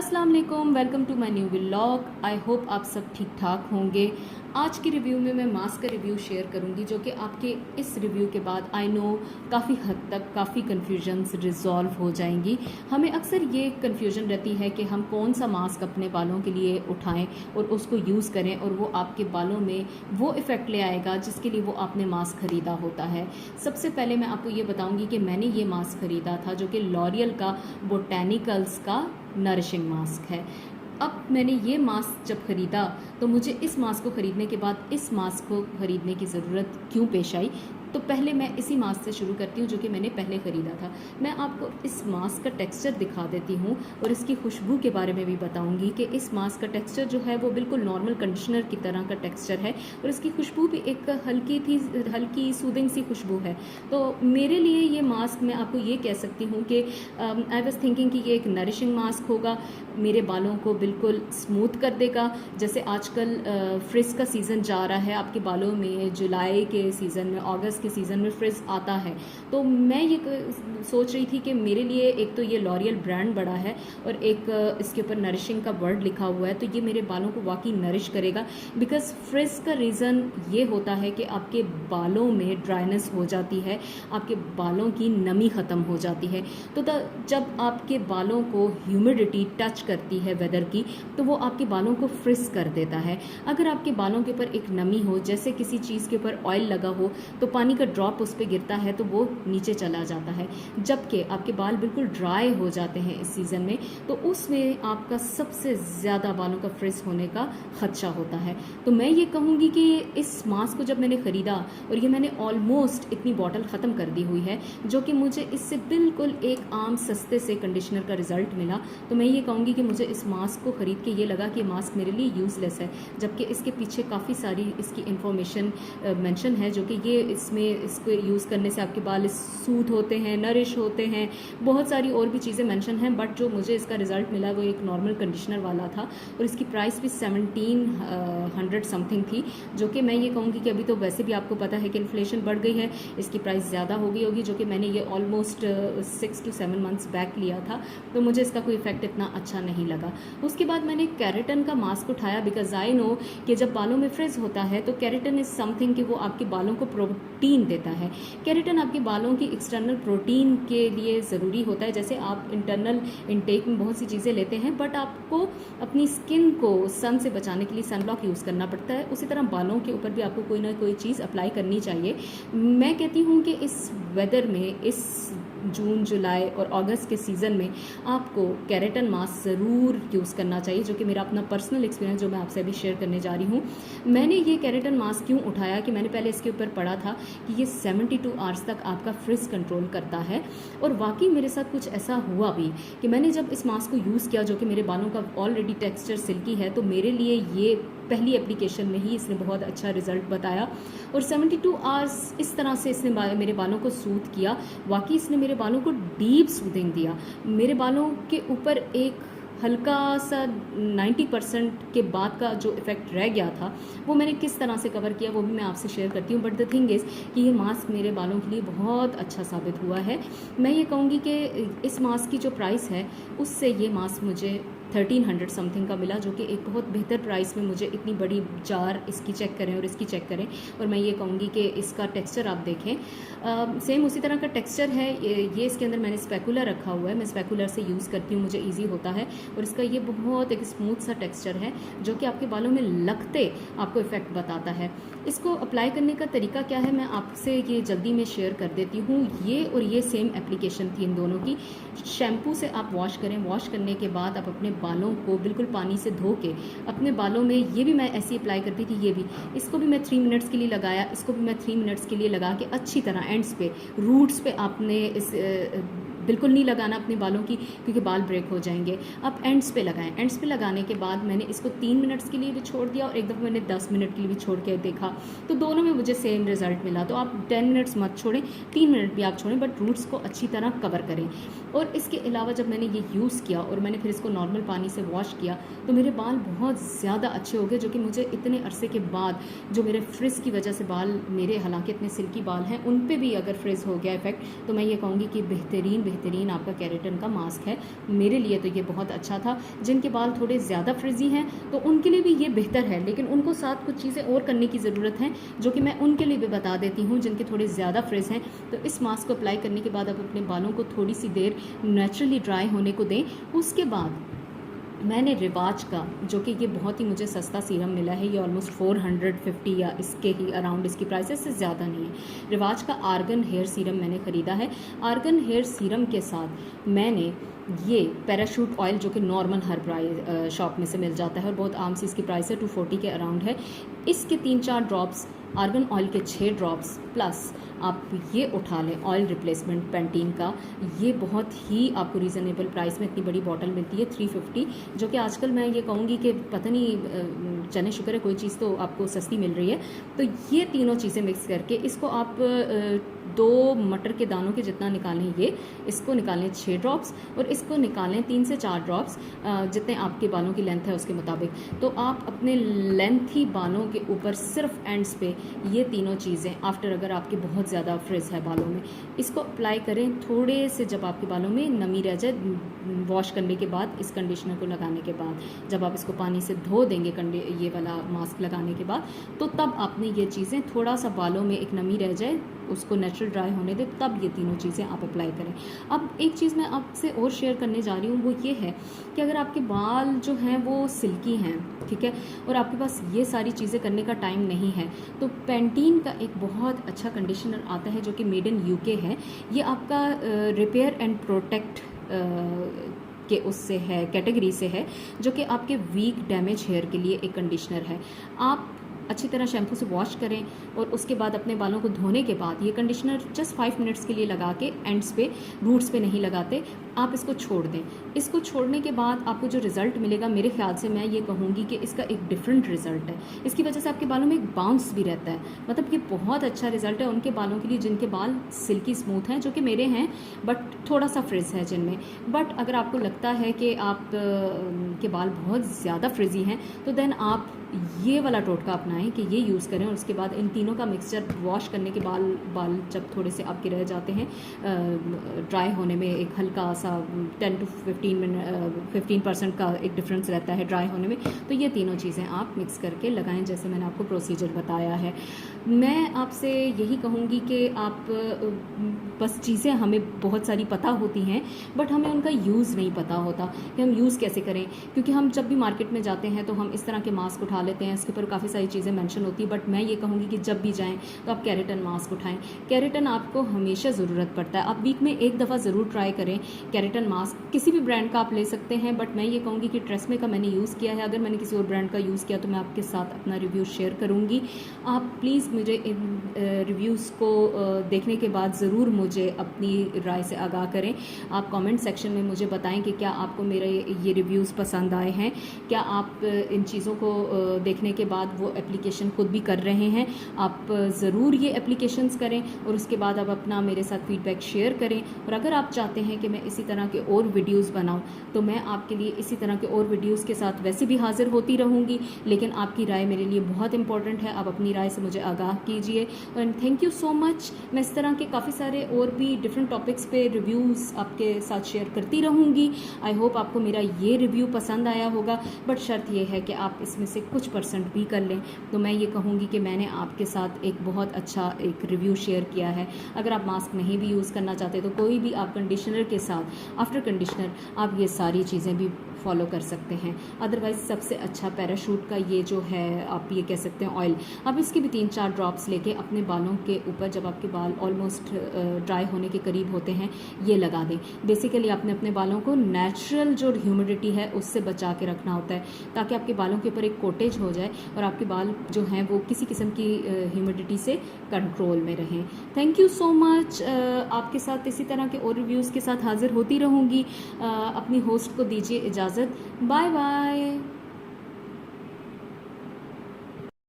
अस्सलाम वालेकुम, welcome to my new vlog. I hope आप सब ठीक ठाक होंगे। आज की रिव्यू में मैं मास्क का रिव्यू शेयर करूंगी जो कि आपके इस रिव्यू के बाद आई नो काफ़ी हद तक काफ़ी कन्फ्यूजन्स रिजॉल्व हो जाएंगी। हमें अक्सर ये कन्फ्यूजन रहती है कि हम कौन सा मास्क अपने बालों के लिए उठाएं और उसको यूज़ करें और वो आपके बालों में वो इफ़ेक्ट ले आएगा जिसके लिए वो आपने मास्क ख़रीदा होता है। सबसे पहले मैं आपको ये बताऊँगी कि मैंने ये मास्क ख़रीदा था जो कि लॉरियल का बोटैनिकल्स का नरिशिंग मास्क है। अब मैंने ये मास्क जब ख़रीदा तो मुझे इस मास्क को ख़रीदने के बाद इस मास्क को ख़रीदने की ज़रूरत क्यों पेश आई, तो पहले मैं इसी मास्क से शुरू करती हूँ जो कि मैंने पहले ख़रीदा था। मैं आपको इस मास्क का टेक्सचर दिखा देती हूँ और इसकी खुशबू के बारे में भी बताऊँगी कि इस मास्क का टेक्सचर जो है वो बिल्कुल नॉर्मल कंडीशनर की तरह का टेक्सचर है और इसकी खुशबू भी एक हल्की सूदिंग सी खुशबू है। तो मेरे लिए ये मास्क मैं आपको ये कह सकती हूँ कि आई वॉज थिंकिंग कि ये एक नरिशिंग मास्क होगा, मेरे बालों को बिल्कुल स्मूथ कर देगा। जैसे आजकल फ्रिज का सीज़न जा रहा है, आपके बालों में जुलाई के सीज़न में, अगस्त के सीज़न में फ्रिज आता है, तो मैं ये सोच रही थी कि मेरे लिए एक तो ये लॉरियल ब्रांड बड़ा है और एक इसके ऊपर नरिशिंग का वर्ड लिखा हुआ है, तो ये मेरे बालों को वाकई नरिश करेगा। बिकॉज फ्रिज का रीज़न ये होता है कि आपके बालों में ड्राइनेस हो जाती है, आपके बालों की नमी ख़त्म हो जाती है। तो जब आपके बालों को ह्यूमिडिटी टच करती है वेदर की, तो वो आपके बालों को फ्रिज कर देता है। अगर आपके बालों के ऊपर एक नमी हो, जैसे किसी चीज़ के ऊपर ऑयल लगा हो, तो पानी का ड्रॉप उस पर गिरता है तो वो नीचे चला जाता है। जबकि आपके बाल बिल्कुल ड्राई हो जाते हैं इस सीज़न में, तो उसमें आपका सबसे ज़्यादा बालों का फ्रिज होने का खदशा होता है। तो मैं ये कहूँगी कि इस मास्क को जब मैंने ख़रीदा और ये मैंने ऑलमोस्ट इतनी बॉटल ख़त्म कर दी हुई है, जो कि मुझे इससे बिल्कुल एक आम सस्ते से कंडीशनर का रिज़ल्ट मिला, तो मैं ये कहूँगी कि मुझे इस मास्क को ख़रीद के ये लगा कि मास्क मेरे लिए यूज़लेस है। जबकि इसके पीछे काफ़ी सारी इसकी इन्फॉर्मेशन मेंशन है, जो कि ये इसको यूज़ करने से आपके बाल सूद होते हैं, नरिश होते हैं, बहुत सारी और भी चीज़ें मेंशन हैं। बट जो मुझे इसका रिज़ल्ट मिला वो एक नॉर्मल कंडीशनर वाला था और इसकी प्राइस भी 1700 समथिंग थी, जो कि मैं ये कहूँगी कि अभी तो वैसे भी आपको पता है कि इन्फ्लेशन बढ़ गई है, इसकी प्राइस ज़्यादा हो गई होगी, जो कि मैंने ये ऑलमोस्ट 6 to 7 मंथ्स बैक लिया था, तो मुझे इसका कोई इफेक्ट इतना अच्छा नहीं लगा। उसके बाद मैंने केराटिन का मास्क उठाया, बिकॉज आई नो कि जब बालों में फ्रिज होता है तो केराटिन इज़ समथिंग कि वो आपके बालों को प्रोटीन देता है। केराटिन आपके बालों की एक्सटर्नल प्रोटीन के लिए ज़रूरी होता है। जैसे आप इंटरनल इनटेक में बहुत सी चीज़ें लेते हैं, बट आपको अपनी स्किन को सन से बचाने के लिए सनब्लॉक यूज़ करना पड़ता है, उसी तरह बालों के ऊपर भी आपको कोई ना कोई चीज़ अप्लाई करनी चाहिए। मैं कहती हूँ कि इस वेदर में, इस जून, जुलाई और अगस्त के सीज़न में आपको केराटिन मास्क ज़रूर यूज़ करना चाहिए, जो कि मेरा अपना पर्सनल एक्सपीरियंस जो मैं आपसे अभी शेयर करने जा रही हूँ। मैंने ये केराटिन मास्क क्यों उठाया कि मैंने पहले इसके ऊपर पढ़ा था कि ये 72 आवर्स तक आपका फ्रिज कंट्रोल करता है, और वाकई मेरे साथ कुछ ऐसा हुआ भी कि मैंने जब इस मास्क को यूज़ किया, जो कि मेरे बालों का ऑलरेडी टेक्सचर सिल्की है, तो मेरे लिए ये पहली एप्लीकेशन में ही इसने बहुत अच्छा रिजल्ट बताया और 72 आवर्स इस तरह से इसने मेरे बालों को सूद किया। वाकई इसने मेरे बालों को डीप सूदिंग दिया। मेरे बालों के ऊपर एक हल्का सा 90% के बाद का जो इफ़ेक्ट रह गया था वो मैंने किस तरह से कवर किया वो भी मैं आपसे शेयर करती हूँ। बट द थिंग इज़ कि ये मास्क मेरे बालों के लिए बहुत अच्छा साबित हुआ है। मैं ये कहूँगी कि इस मास्क की जो प्राइस है उससे ये मास्क मुझे 1300 समथिंग का मिला, जो कि एक बहुत बेहतर प्राइस में मुझे इतनी बड़ी जार इसकी चेक करें और इसकी चेक करें। और मैं ये कहूँगी कि इसका टेक्सचर आप देखें, सेम उसी तरह का टेक्सचर है। ये इसके अंदर मैंने स्पैकुलर रखा हुआ है, मैं स्पैकुलर से यूज़ करती हूँ, मुझे ईजी होता है। और इसका ये बहुत एक स्मूथ सा टेक्सचर है जो कि आपके बालों में लगते आपको इफ़ेक्ट बताता है। इसको अप्लाई करने का तरीका क्या है मैं आपसे ये जल्दी में शेयर कर देती हूँ। ये और ये सेम एप्लीकेशन थी इन दोनों की। शैम्पू से आप वॉश करें, वॉश करने के बाद आप अपने बालों को बिल्कुल पानी से धो के अपने बालों में, ये भी मैं ऐसे अप्लाई करती थी, ये भी, इसको भी मैं 3 मिनट्स के लिए लगाया, इसको भी मैं 3 मिनट्स के लिए लगा के अच्छी तरह एंड्स पे, रूट्स पे आपने इस बिल्कुल नहीं लगाना अपने बालों की, क्योंकि बाल ब्रेक हो जाएंगे। आप एंड्स पे लगाएं। एंड्स पे लगाने के बाद मैंने इसको 3 मिनट्स के लिए भी छोड़ दिया और एक दफ़ा मैंने 10 मिनट के लिए भी छोड़ के देखा, तो दोनों में मुझे सेम रिजल्ट मिला। तो आप 10 मिनट्स मत छोड़ें, 3 मिनट भी आप छोड़ें, बट रूट्स को अच्छी तरह कवर करें। और इसके अलावा जब मैंने ये यूज़ किया और मैंने फिर इसको नॉर्मल पानी से वॉश किया, तो मेरे बाल बहुत ज़्यादा अच्छे हो गए, जो कि मुझे इतने अरसे के बाद, जो मेरे फ्रिज की वजह से बाल मेरे हालांकि इतने सिल्की बाल हैं, उन पे भी अगर फ्रिज हो गया इफेक्ट, तो मैं ये कहूँगी कि बेहतरीन बेहतरीन आपका केराटिन का मास्क है। मेरे लिए तो ये बहुत अच्छा था। जिनके बाल थोड़े ज़्यादा फ्रिजी हैं तो उनके लिए भी ये बेहतर है, लेकिन उनको साथ कुछ चीज़ें और करने की ज़रूरत है जो कि मैं उनके लिए भी बता देती हूँ जिनके थोड़े ज़्यादा फ्रिज हैं। तो इस मास्क को अप्लाई करने के बाद आप अपने बालों को थोड़ी सी देर नेचुरली ड्राई होने को दें। उसके बाद मैंने रिवाज का, जो कि ये बहुत ही मुझे सस्ता सीरम मिला है, ये ऑलमोस्ट 450 या इसके ही अराउंड इसकी प्राइसेस से ज़्यादा नहीं है। रिवाज का आर्गन हेयर सीरम मैंने ख़रीदा है। आर्गन हेयर सीरम के साथ मैंने ये पैराशूट ऑयल, जो कि नॉर्मल हर प्राइस शॉप में से मिल जाता है और बहुत आम सी इसकी प्राइस है, 240 के अराउंड है। इसके 3-4 ड्रॉप्स, आर्गन ऑयल के 6 ड्रॉप्स, प्लस आप ये उठा लें ऑयल रिप्लेसमेंट पैंटीन का। ये बहुत ही आपको रीज़नेबल प्राइस में इतनी बड़ी बॉटल मिलती है, 350, जो कि आजकल मैं ये कहूँगी कि पता नहीं, चने शुक्र है कोई चीज़ तो आपको सस्ती मिल रही है। तो ये तीनों चीज़ें मिक्स करके इसको आप 2 मटर के दानों के जितना निकालें, ये इसको निकालें 6 ड्रॉप्स और इसको निकालें 3 से 4 ड्रॉप्स, जितने आपके बालों की लेंथ है उसके मुताबिक। तो आप अपने लेंथी बालों के ऊपर सिर्फ एंड्स पे ये तीनों चीज़ें, आफ्टर अगर आपके बहुत ज़्यादा फ्रिज है बालों में, इसको अप्लाई करें। थोड़े से जब आपके बालों में नमी रह जाए, वॉश करने के बाद, इस कंडीशनर को लगाने के बाद, जब आप इसको पानी से धो देंगे ये वाला मास्क लगाने के बाद, तो तब आपने ये चीज़ें, थोड़ा सा बालों में एक नमी रह जाए, उसको नेचुरल ड्राई होने दें, तब ये तीनों चीज़ें आप अप्लाई करें। अब एक चीज़ मैं आपसे और शेयर करने जा रही हूँ, वो ये है कि अगर आपके बाल जो हैं वो सिल्की हैं, ठीक है, और आपके पास ये सारी चीज़ें करने का टाइम नहीं है, तो पैंटीन का एक बहुत अच्छा कंडीशनर आता है जो कि मेड इन यूके है। ये आपका रिपेयर एंड प्रोटेक्ट के उससे है, कैटेगरी से है, जो कि आपके वीक डैमेज हेयर के लिए एक कंडीशनर है। आप अच्छी तरह शैम्पू से वॉश करें और उसके बाद अपने बालों को धोने के बाद ये कंडीशनर जस्ट 5 मिनट्स के लिए लगा के, एंड्स पे, रूट्स पे नहीं लगाते, आप इसको छोड़ दें। इसको छोड़ने के बाद आपको जो रिज़ल्ट मिलेगा, मेरे ख्याल से मैं ये कहूँगी कि इसका एक डिफरेंट रिज़ल्ट है। इसकी वजह से आपके बालों में एक बाउंस भी रहता है, मतलब ये बहुत अच्छा रिज़ल्ट है उनके बालों के लिए जिनके बाल सिल्की स्मूथ हैं, जो कि मेरे हैं, बट थोड़ा सा फ्रिज है जिनमें। बट अगर आपको लगता है कि आप के बाल बहुत ज़्यादा फ्रिजी हैं, तो देन आप ये वाला टोटका अपनाएं कि ये यूज़ करें और उसके बाद इन तीनों का मिक्सचर वॉश करने के बाल जब थोड़े से आपके रह जाते हैं ड्राई होने में, एक हल्का सा 10 to 15% का एक डिफरेंस रहता है ड्राई होने में, तो ये तीनों चीज़ें आप मिक्स करके लगाएं, जैसे मैंने आपको प्रोसीजर बताया है। मैं आपसे यही कहूँगी कि आप बस चीज़ें हमें बहुत सारी पता होती हैं, बट हमें उनका यूज़ नहीं पता होता कि हम यूज़ कैसे करें, क्योंकि हम जब भी मार्केट में जाते हैं तो हम इस तरह के मास्क उठा लेते हैं, इसके ऊपर काफ़ी सारी चीज़ें मेंशन होती है, बट मैं ये कहूँगी कि जब भी जाएं तो आप केराटिन मास्क उठाएं। केराटिन आपको हमेशा ज़रूरत पड़ता है, आप वीक में एक दफ़ा ज़रूर ट्राई करें केराटिन मास्क। किसी भी ब्रांड का आप ले सकते हैं, बट मैं ये कहूँगी कि ट्रेस्मे का मैंने यूज़ किया है। अगर मैंने किसी और ब्रांड का यूज़ किया तो मैं आपके साथ अपना रिव्यू शेयर करूँगी। आप प्लीज़ मुझे इन रिव्यूज़ को देखने के बाद ज़रूर मुझे अपनी राय से आगाह करें। आप कमेंट सेक्शन में मुझे बताएं कि क्या आपको मेरे ये रिव्यूज़ पसंद आए हैं, क्या आप इन चीज़ों को देखने के बाद वो एप्लीकेशन खुद भी कर रहे हैं। आप ज़रूर ये एप्लीकेशंस करें और उसके बाद आप अपना मेरे साथ फीडबैक शेयर करें। और अगर आप चाहते हैं कि मैं इसी तरह के और वीडियोज़ बनाऊँ, तो मैं आपके लिए इसी तरह के और वीडियोज़ के साथ वैसे भी हाज़िर होती रहूँगी, लेकिन आपकी राय मेरे लिए बहुत इंपॉर्टेंट है। आप अपनी राय से मुझे आगाह कीजिए and thank you so much. मैं इस तरह के काफ़ी सारे और भी डिफरेंट टॉपिक्स पे रिव्यूज़ आपके साथ शेयर करती रहूँगी। आई होप आपको मेरा ये रिव्यू पसंद आया होगा, बट शर्त यह है कि आप इसमें से कुछ % भी कर लें, तो मैं ये कहूँगी कि मैंने आपके साथ एक बहुत अच्छा एक रिव्यू शेयर किया है। अगर आप मास्क नहीं भी यूज़ करना चाहते तो कोई भी आप कंडीशनर के साथ, आफ्टर कंडीशनर, आप ये सारी चीज़ें भी फॉलो कर सकते हैं। अदरवाइज़ सबसे अच्छा पैराशूट का ये जो है, आप ये कह सकते हैं ऑयल, आप इसके भी 3-4 ड्रॉप्स लेके अपने बालों के ऊपर, जब आपके बाल ऑलमोस्ट ड्राई होने के करीब होते हैं, ये लगा दें। बेसिकली आपने अपने बालों को नेचुरल जो ह्यूमिडिटी है उससे बचा के रखना होता है, ताकि आपके बालों के ऊपर एक कोटेज हो जाए और आपके बाल जो हैं वो किसी किस्म की ह्यूमिडिटी से कंट्रोल में रहें। Thank you so much. आपके साथ इसी तरह के और रिव्यूज़ के साथ हाजिर होती रहूँगी। अपनी होस्ट को दीजिए इजाज़त। Bye bye.